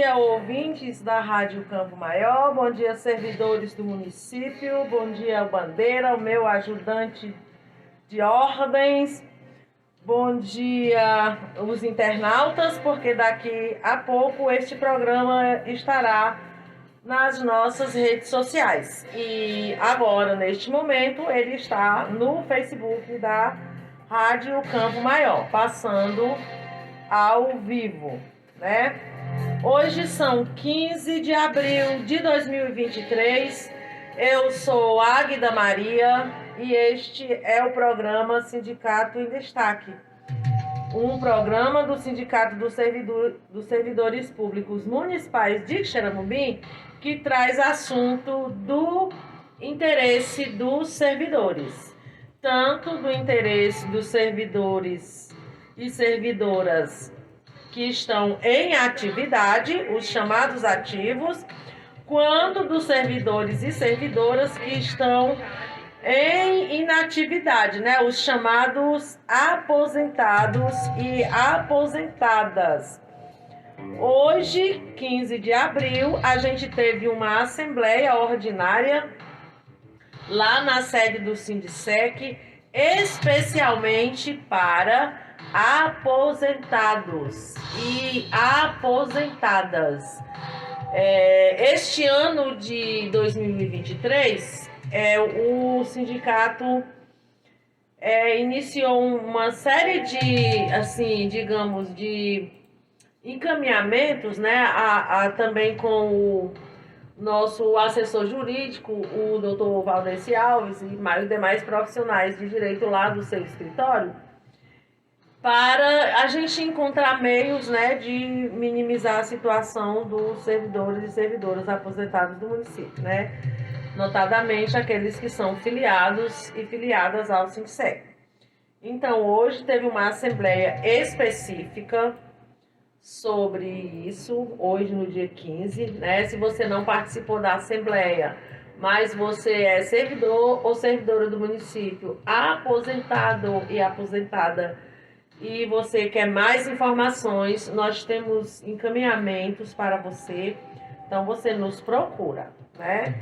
dia, ouvintes da Rádio Campo Maior, bom dia, servidores do município, bom dia, Bandeira, o meu ajudante de ordens, bom dia, os internautas, porque daqui a pouco este programa estará nas nossas redes sociais. E agora, neste momento, ele está no Facebook da Rádio Campo Maior, passando ao vivo, né? Hoje são 15 de abril de 2023. Eu sou Águida Maria e este é o programa Sindicato em Destaque, um programa do Sindicato dos Servidores Públicos Municipais de Xeramobim que traz assunto do interesse dos servidores, tanto do interesse dos servidores e servidoras que estão em atividade, os chamados ativos, quanto dos servidores e servidoras que estão em inatividade, né? Os chamados aposentados e aposentadas. Hoje, 15 de abril, a gente teve uma assembleia ordinária lá na sede do Sindicec, especialmente para aposentados e aposentadas. Este ano de 2023, o sindicato iniciou uma série de, assim, digamos, de encaminhamentos, né, também com o nosso assessor jurídico, o doutor Valdeci Alves, e mais demais profissionais de direito lá do seu escritório, para a gente encontrar meios, né, de minimizar a situação dos servidores e servidoras aposentados do município, né, notadamente aqueles que são filiados e filiadas ao Sindicec. Então, hoje teve uma assembleia específica sobre isso, hoje no dia 15, né, se você não participou da assembleia, mas você é servidor ou servidora do município, aposentado e aposentada, e você quer mais informações, nós temos encaminhamentos para você, então você nos procura, né?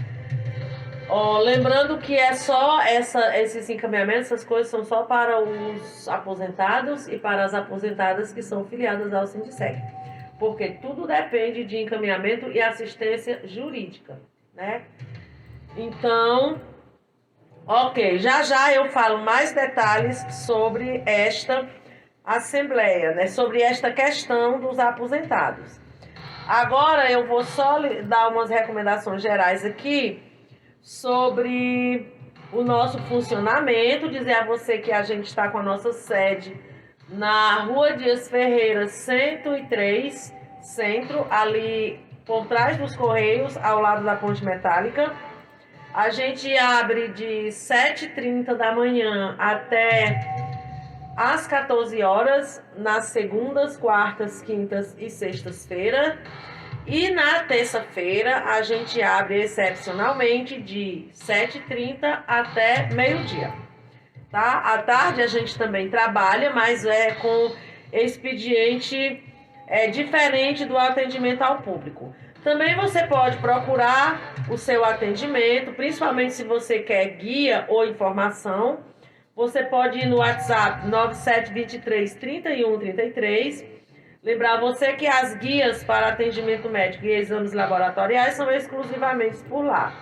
Lembrando que é só esses encaminhamentos, essas coisas são só para os aposentados e para as aposentadas que são filiadas ao Sindicec, porque tudo depende de encaminhamento e assistência jurídica, né? Então, ok, já eu falo mais detalhes sobre esta assembleia, né, sobre esta questão dos aposentados. Agora eu vou só dar umas recomendações gerais aqui sobre o nosso funcionamento, dizer a você que a gente está com a nossa sede na Rua Dias Ferreira 103, centro, ali por trás dos Correios, ao lado da Ponte Metálica. A gente abre de 7h30 da manhã até às 14 horas, nas segundas, quartas, quintas e sextas-feiras. E na terça-feira, a gente abre excepcionalmente de 7h30 até meio-dia. Tá? À tarde a gente também trabalha, mas com expediente diferente do atendimento ao público. Também você pode procurar o seu atendimento, principalmente se você quer guia ou informação. Você pode ir no WhatsApp 9723-3133. Lembrar você que as guias para atendimento médico e exames laboratoriais são exclusivamente por lá.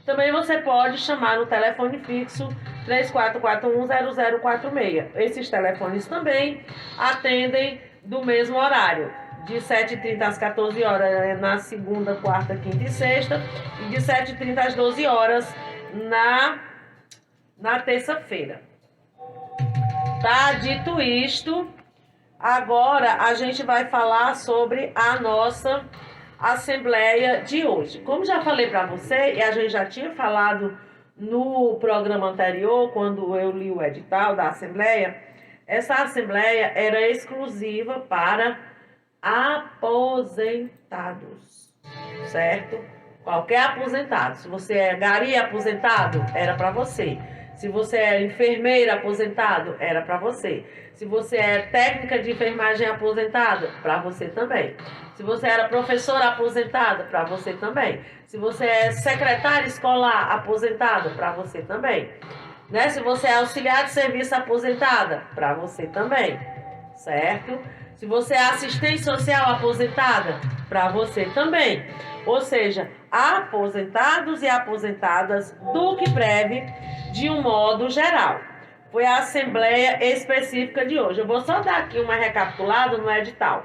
Também você pode chamar no telefone fixo 3441-0046. Esses telefones também atendem do mesmo horário, de 7h30 às 14 horas na segunda, quarta, quinta e sexta, e de 7h30 às 12 horas na terça-feira. Tá? Dito isto, agora a gente vai falar sobre a nossa assembleia de hoje. Como já falei para você, e a gente já tinha falado no programa anterior, quando eu li o edital da assembleia, essa assembleia era exclusiva para aposentados, certo? Qualquer aposentado. Se você é gari aposentado, era para você. Se você é enfermeira aposentado, era para você. Se você é técnica de enfermagem aposentada, para você também. Se você era professora aposentada, para você também. Se você é secretária escolar aposentada, para você também. Né? Se você é auxiliar de serviço aposentada, para você também. Certo? Se você é assistente social aposentada, para você também. Ou seja, aposentados e aposentadas do QUIPREV de um modo geral. Foi a assembleia específica de hoje. Eu vou só dar aqui uma recapitulada no edital.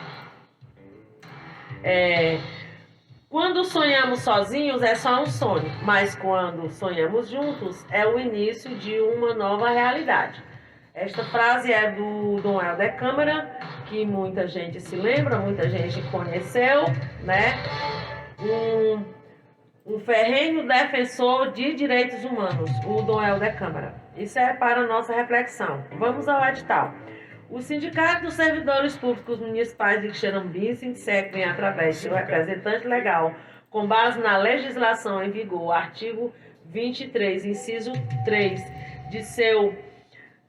Quando sonhamos sozinhos é só um sonho, mas quando sonhamos juntos é o início de uma nova realidade. Esta frase é do Dom Helder Câmara, que muita gente se lembra, muita gente conheceu, né? Um ferrenho defensor de direitos humanos, o Dom Helder Câmara. Isso é para nossa reflexão. Vamos ao edital. O Sindicato dos Servidores Públicos Municipais de Quixeramobim, SINDSEC, vem através de seu representante legal, com base na legislação em vigor, artigo 23, inciso 3, de seu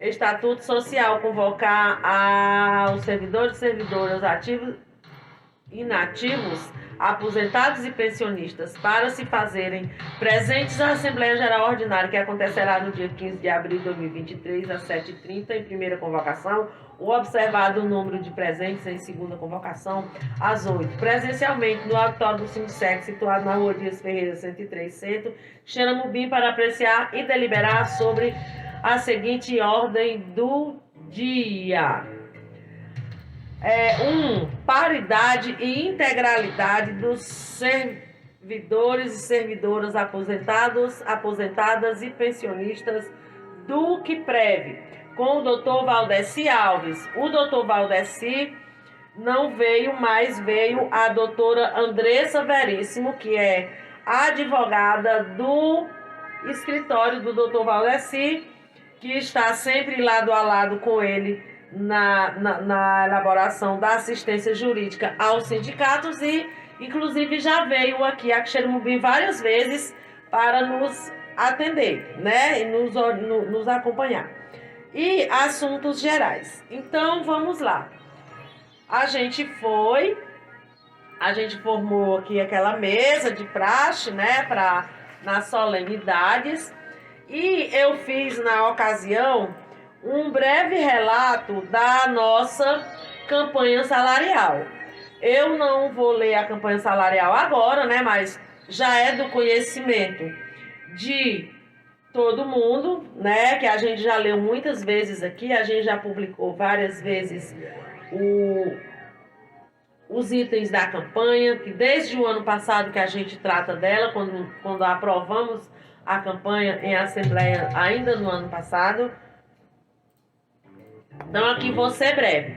Estatuto Social, convocar aos servidores e servidoras ativos e inativos, aposentados e pensionistas, para se fazerem presentes à Assembleia Geral Ordinária, que acontecerá no dia 15 de abril de 2023, às 7h30, em primeira convocação, o observado o número de presentes em segunda convocação, às 8h, presencialmente no auditório do SINDSEC, situado na Rua Dias Ferreira, 103, Centro, Quixeramobim, para apreciar e deliberar sobre a seguinte ordem do dia. Paridade e integralidade dos servidores e servidoras aposentados, aposentadas e pensionistas do QUIPREV, com o doutor Valdeci Alves. O doutor Valdeci não veio, mas veio a doutora Andressa Veríssimo, que é advogada do escritório do doutor Valdeci, que está sempre lado a lado com ele na elaboração da assistência jurídica aos sindicatos e, inclusive, já veio aqui a Quixeramobim várias vezes para nos atender, né, e nos acompanhar. E assuntos gerais. Então, vamos lá. A gente formou aqui aquela mesa de praxe, né, nas solenidades, e eu fiz, na ocasião, um breve relato da nossa campanha salarial. Eu não vou ler a campanha salarial agora, né, mas já é do conhecimento de todo mundo, né, que a gente já leu muitas vezes aqui, a gente já publicou várias vezes os itens da campanha, que desde o ano passado que a gente trata dela, quando aprovamos a campanha em assembleia ainda no ano passado. Então aqui vou ser breve.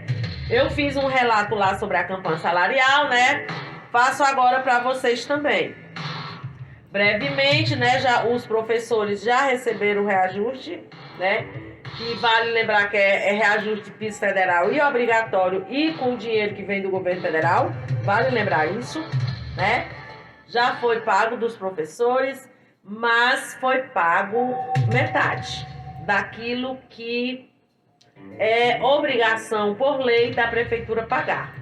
Eu fiz um relato lá sobre a campanha salarial, né? Faço agora para vocês também. Brevemente, né? Os professores já receberam o reajuste, né? Que vale lembrar que é reajuste piso federal e obrigatório e com dinheiro que vem do governo federal. Vale lembrar isso, né? Já foi pago dos professores, mas foi pago metade daquilo que é obrigação por lei da prefeitura pagar.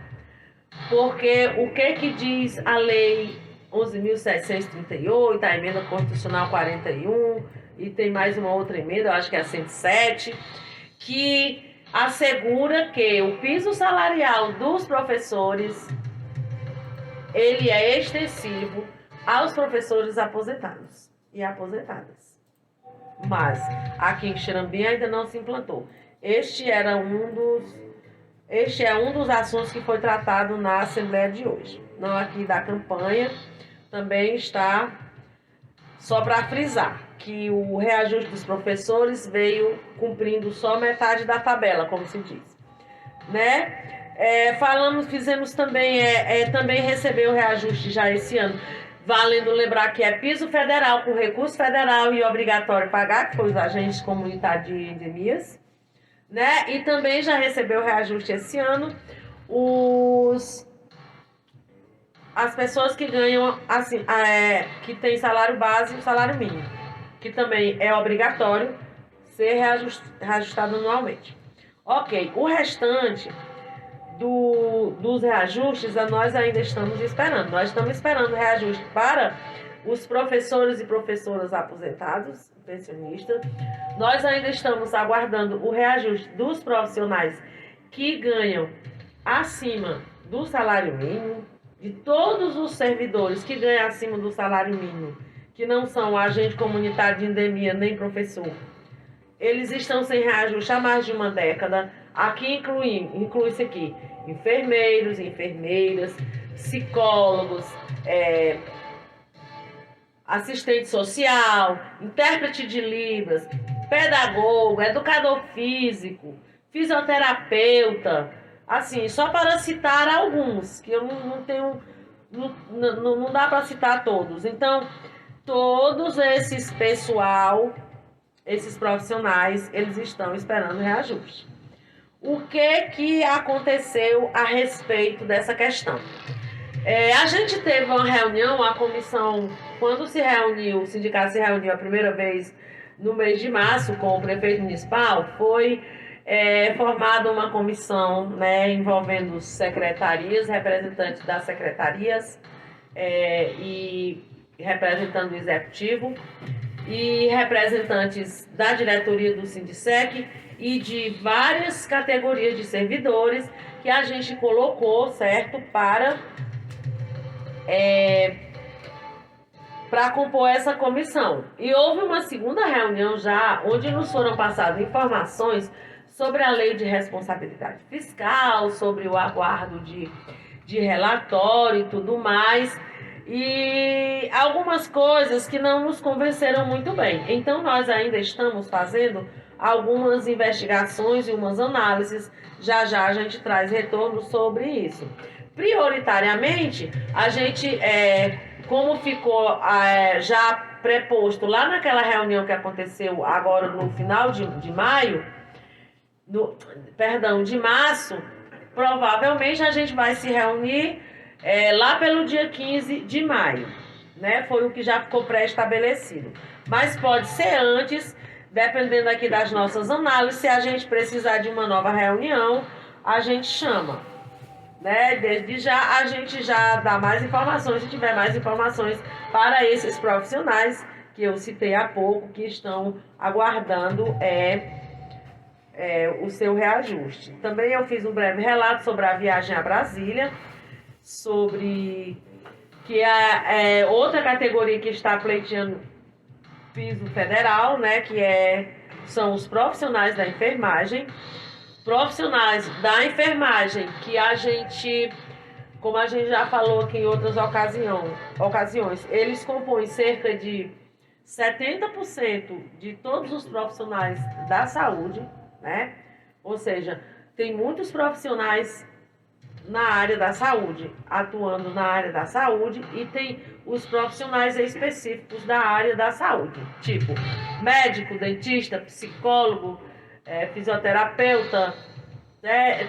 Porque o que diz a lei 11.738, a emenda constitucional 41, e tem mais uma outra emenda, eu acho que é a 107, que assegura que o piso salarial dos professores, ele é extensivo aos professores aposentados e aposentadas. Mas aqui em Quixeramobim ainda não se implantou. Este é um dos assuntos que foi tratado na Assembleia de hoje. Não aqui da campanha, também está, só para frisar, que o reajuste dos professores veio cumprindo só metade da tabela, como se diz. Né? Fizemos também, também recebeu o reajuste já esse ano. Valendo lembrar que é piso federal com recurso federal e obrigatório pagar, que foi os agentes comunitários de endemias. Né? E também já recebeu reajuste esse ano as pessoas que ganham assim, que tem salário base e salário mínimo, que também é obrigatório ser reajustado anualmente. Ok, o restante dos reajustes, nós ainda estamos esperando. Nós estamos esperando reajuste para os professores e professoras aposentados, pensionistas. Nós ainda estamos aguardando o reajuste dos profissionais que ganham acima do salário mínimo, de todos os servidores que ganham acima do salário mínimo, que não são agente comunitário de endemia nem professor. Eles estão sem reajuste há mais de uma década. Aqui inclui-se aqui enfermeiros, enfermeiras, psicólogos, assistente social, intérprete de Libras, pedagogo, educador físico, fisioterapeuta, assim, só para citar alguns, que eu não tenho, não dá para citar todos. Então, todos esses profissionais, eles estão esperando reajuste. O que aconteceu a respeito dessa questão? A gente teve uma reunião, a comissão, quando se reuniu, o sindicato se reuniu a primeira vez no mês de março com o prefeito municipal, foi formada uma comissão, né, envolvendo secretarias, representantes das secretarias e representando o executivo e representantes da diretoria do Sindicec e de várias categorias de servidores que a gente colocou, certo, para compor essa comissão. E houve uma segunda reunião já, onde nos foram passadas informações sobre a lei de responsabilidade fiscal, sobre o aguardo de relatório e tudo mais, e algumas coisas que não nos convenceram muito bem. Então, nós ainda estamos fazendo algumas investigações e umas análises. Já a gente traz retorno sobre isso. Prioritariamente, a gente, como ficou já preposto lá naquela reunião que aconteceu agora no final de março, provavelmente a gente vai se reunir lá pelo dia 15 de maio, né? Foi o que já ficou pré-estabelecido. Mas pode ser antes, dependendo aqui das nossas análises. Se a gente precisar de uma nova reunião, a gente chama, né? Desde já a gente já dá mais informações, se tiver mais informações para esses profissionais que eu citei há pouco, que estão aguardando o seu reajuste. Também eu fiz um breve relato sobre a viagem a Brasília, sobre que outra categoria que está pleiteando piso federal, né, que são os profissionais da enfermagem. Profissionais da enfermagem que a gente, como a gente já falou aqui em outras ocasiões, eles compõem cerca de 70% de todos os profissionais da saúde, né? Ou seja, tem muitos profissionais na área da saúde, atuando na área da saúde, e tem os profissionais específicos da área da saúde, tipo médico, dentista, psicólogo, fisioterapeuta,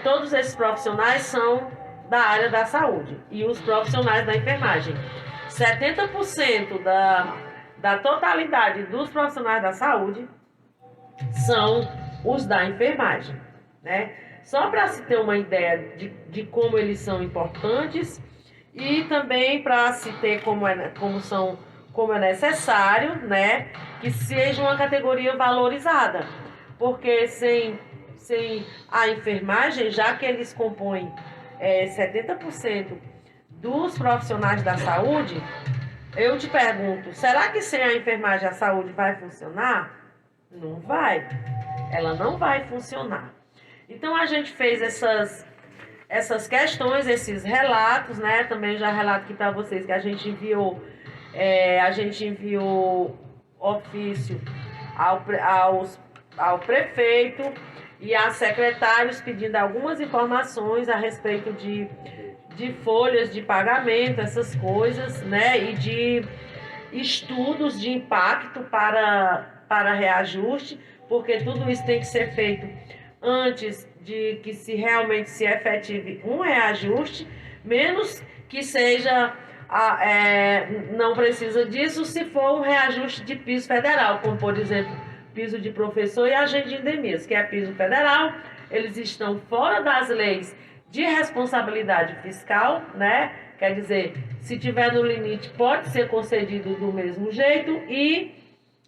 todos esses profissionais são da área da saúde, e os profissionais da enfermagem. 70% da totalidade dos profissionais da saúde são os da enfermagem, né? Só para se ter uma ideia de como eles são importantes e também para se ter como é necessário, né, que seja uma categoria valorizada, porque sem a enfermagem, já que eles compõem 70% dos profissionais da saúde, eu te pergunto, será que sem a enfermagem a saúde vai funcionar? Não vai. Ela não vai funcionar. Então, a gente fez essas questões, esses relatos, né? Também já relato aqui para vocês que a gente enviou ofício ao prefeito e a secretários pedindo algumas informações a respeito de folhas de pagamento, essas coisas, né? E de estudos de impacto para reajuste, porque tudo isso tem que ser feito antes de que realmente se efetive um reajuste, menos que seja, não precisa disso se for um reajuste de piso federal, como por exemplo piso de professor e agente de endemias, que é piso federal. Eles estão fora das leis de responsabilidade fiscal, né? Quer dizer, se tiver no limite, pode ser concedido do mesmo jeito e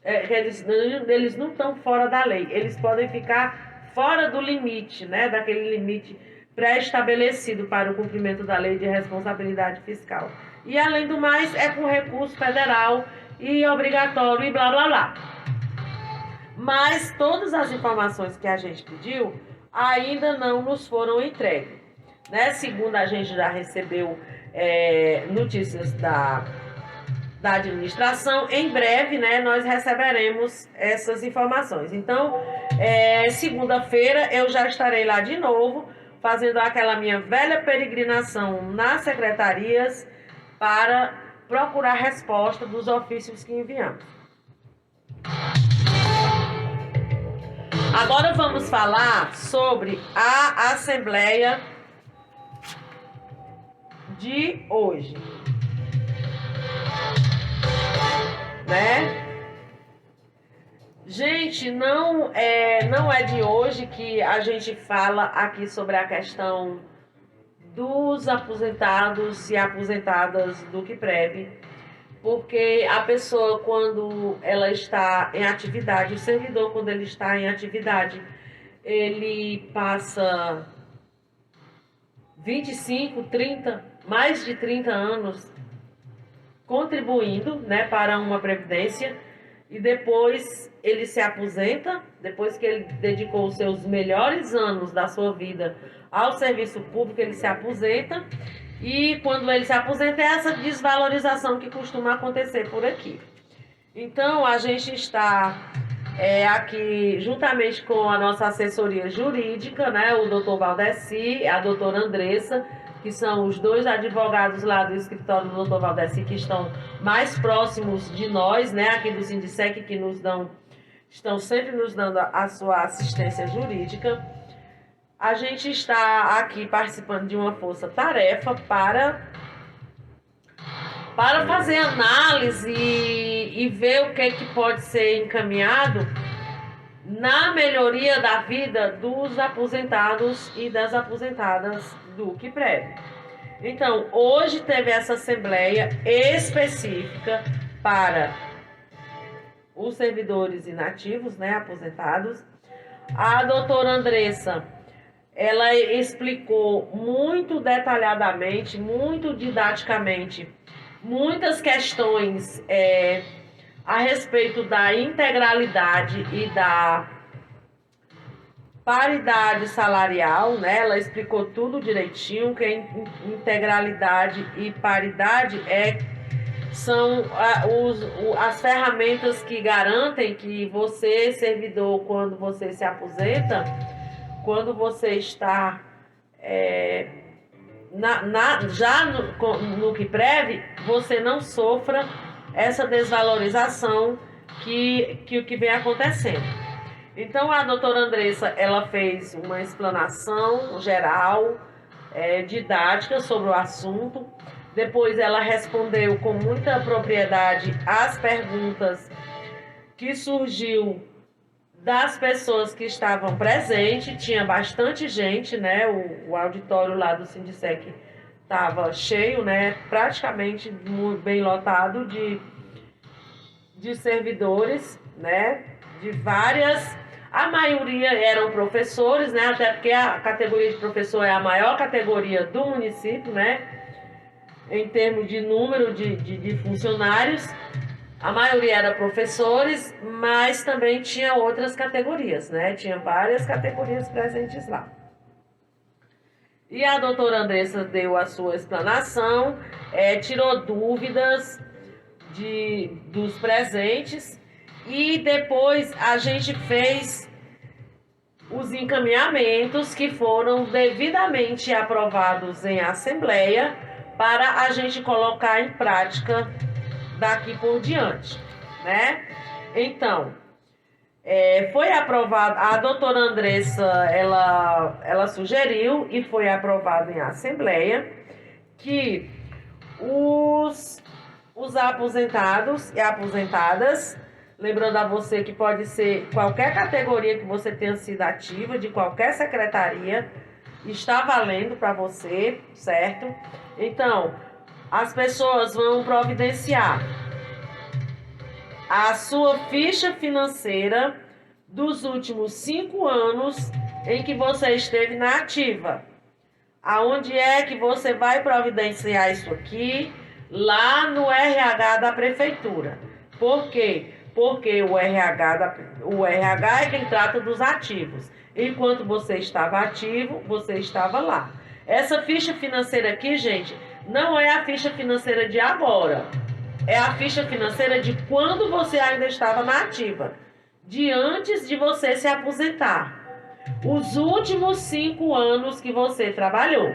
eles não estão fora da lei. Eles podem ficar fora do limite, né? Daquele limite pré-estabelecido para o cumprimento da lei de responsabilidade fiscal. E, além do mais, é com recurso federal e obrigatório e blá, blá, blá. Mas todas as informações que a gente pediu ainda não nos foram entregues, né? Segundo a gente já recebeu notícias da administração, em breve, né, nós receberemos essas informações. Então, segunda-feira eu já estarei lá de novo, fazendo aquela minha velha peregrinação nas secretarias para procurar resposta dos ofícios que enviamos. Agora vamos falar sobre a Assembleia de hoje, né? Gente, não é de hoje que a gente fala aqui sobre a questão dos aposentados e aposentadas do QUIPREV, porque a pessoa, quando ela está em atividade, o servidor, quando ele está em atividade, ele passa 25, 30, mais de 30 anos contribuindo, né, para uma previdência, e depois ele se aposenta, depois que ele dedicou os seus melhores anos da sua vida ao serviço público, ele se aposenta, e quando ele se aposenta é essa desvalorização que costuma acontecer por aqui. Então, a gente está aqui juntamente com a nossa assessoria jurídica, né, o doutor Valdeci, a doutora Andressa, que são os dois advogados lá do escritório do doutor Valdeci, que estão mais próximos de nós, né, aqui do Sindicec, que estão sempre nos dando a sua assistência jurídica. A gente está aqui participando de uma força-tarefa para fazer análise e ver o que pode ser encaminhado na melhoria da vida dos aposentados e das aposentadas do QUIPREV. Então, hoje teve essa assembleia específica para os servidores inativos, né, aposentados. A doutora Andressa, ela explicou muito detalhadamente, muito didaticamente, muitas questões a respeito da integralidade e da paridade salarial, né? Ela explicou tudo direitinho, que integralidade e paridade são as ferramentas que garantem que você, servidor, quando você se aposenta, quando você está já no QUIPREV, você não sofra essa desvalorização que vem acontecendo. Então, a doutora Andressa, ela fez uma explanação geral, didática sobre o assunto. Depois ela respondeu com muita propriedade as perguntas que surgiu das pessoas que estavam presentes. Tinha bastante gente, né? O auditório lá do Sindicec estava cheio, né? Praticamente muito bem lotado de servidores, né? De várias... A maioria eram professores, né? Até porque a categoria de professor é a maior categoria do município, né? Em termos de número de funcionários. A maioria era professores, mas também tinha outras categorias, né? Tinha várias categorias presentes lá. E a doutora Andressa deu a sua explanação, tirou dúvidas dos presentes, e depois a gente fez os encaminhamentos que foram devidamente aprovados em assembleia para a gente colocar em prática daqui por diante, né? Então, foi aprovado, a doutora Andressa, ela sugeriu e foi aprovado em assembleia que os aposentados e aposentadas Lembrando a você que pode ser qualquer categoria que você tenha sido ativa, de qualquer secretaria, está valendo para você, certo? Então, as pessoas vão providenciar a sua ficha financeira dos últimos 5 anos em que você esteve na ativa. Aonde é que você vai providenciar isso aqui? Lá no RH da prefeitura. Por quê? Porque o RH é quem trata dos ativos. Enquanto você estava ativo, você estava lá. Essa ficha financeira aqui, gente, não é a ficha financeira de agora. É a ficha financeira de quando você ainda estava na ativa. De antes de você se aposentar. Os últimos 5 anos que você trabalhou.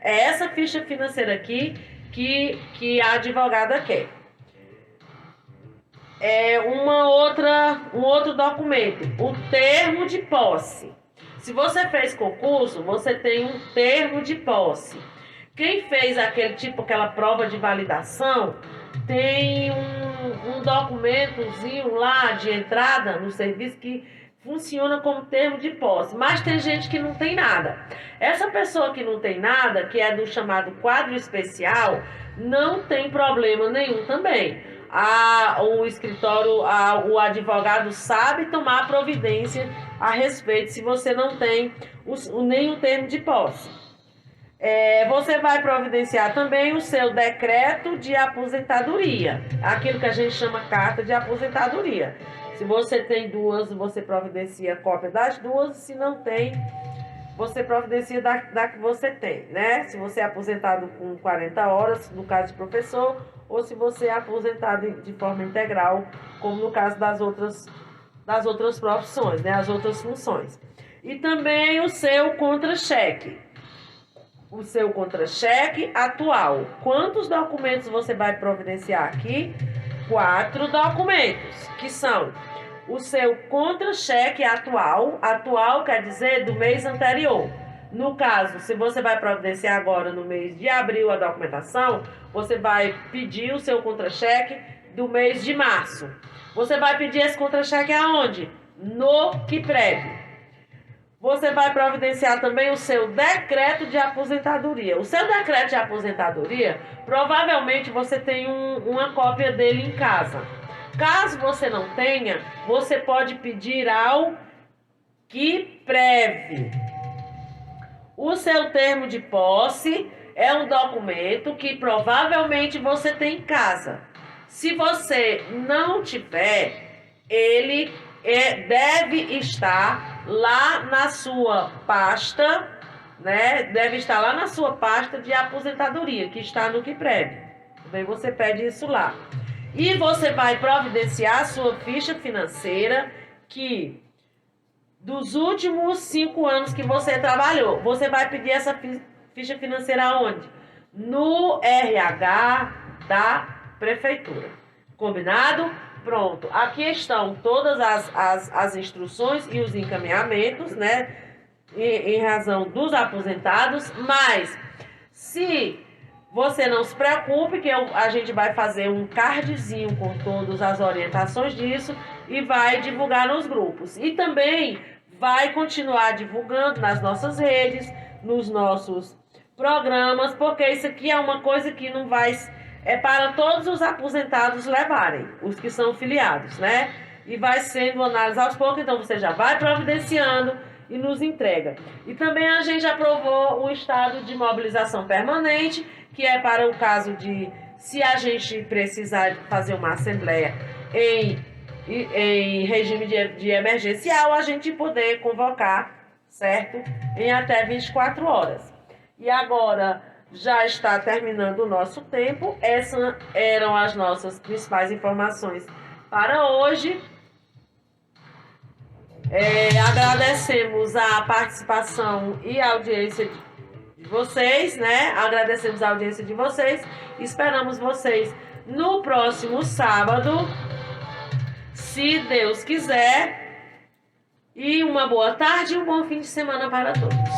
É essa ficha financeira aqui que a advogada quer. É um outro documento, o termo de posse. Se você fez concurso, você tem um termo de posse. Quem fez aquela prova de validação, tem um documentozinho lá de entrada no serviço que funciona como termo de posse. Mas tem gente que não tem nada. Essa pessoa que não tem nada, que é do chamado quadro especial, não tem problema nenhum também. O escritório, o advogado sabe tomar providência a respeito se você não tem nenhum termo de posse. Você vai providenciar também o seu decreto de aposentadoria, aquilo que a gente chama carta de aposentadoria. Se você tem duas, você providencia cópia das duas, se não tem, você providencia da que você tem, né? Se você é aposentado com 40 horas, no caso de professor, ou se você é aposentado de forma integral, como no caso das outras profissões, né? As outras funções. E também o seu contra-cheque. O seu contra-cheque atual. Quantos documentos você vai providenciar aqui? 4 documentos, que são o seu contra-cheque atual. Atual quer dizer do mês anterior. No caso, se você vai providenciar agora no mês de abril a documentação, você vai pedir o seu contra-cheque do mês de março. Você vai pedir esse contra-cheque aonde? No QUIPREV. Você vai providenciar também o seu decreto de aposentadoria. O seu decreto de aposentadoria, provavelmente você tem uma cópia dele em casa. Caso você não tenha, você pode pedir ao QUIPREV. O seu termo de posse é um documento que provavelmente você tem em casa. Se você não tiver, ele deve estar lá na sua pasta, né? Deve estar lá na sua pasta de aposentadoria, que está no QUIPREV. Também você pede isso lá. E você vai providenciar a sua ficha financeira que dos últimos 5 anos que você trabalhou. Você vai pedir essa ficha financeira aonde? No RH da prefeitura. Combinado? Pronto. Aqui estão todas as instruções e os encaminhamentos, né? Em razão dos aposentados. Mas, se você não se preocupe, que a gente vai fazer um cardzinho com todas as orientações disso e vai divulgar nos grupos. E também vai continuar divulgando nas nossas redes, nos nossos programas, porque isso aqui é uma coisa que não vai... É para todos os aposentados levarem, os que são filiados, né? E vai sendo análise aos poucos, então você já vai providenciando e nos entrega. E também a gente aprovou um estado de mobilização permanente, que é para o caso de, se a gente precisar fazer uma assembleia em regime de emergencial, a gente poder convocar, certo? Em até 24 horas. E agora... já está terminando o nosso tempo. Essas eram as nossas principais informações para hoje. Agradecemos a participação e a audiência de vocês, né? Agradecemos a audiência de vocês. Esperamos vocês no próximo sábado, se Deus quiser. E uma boa tarde e um bom fim de semana para todos.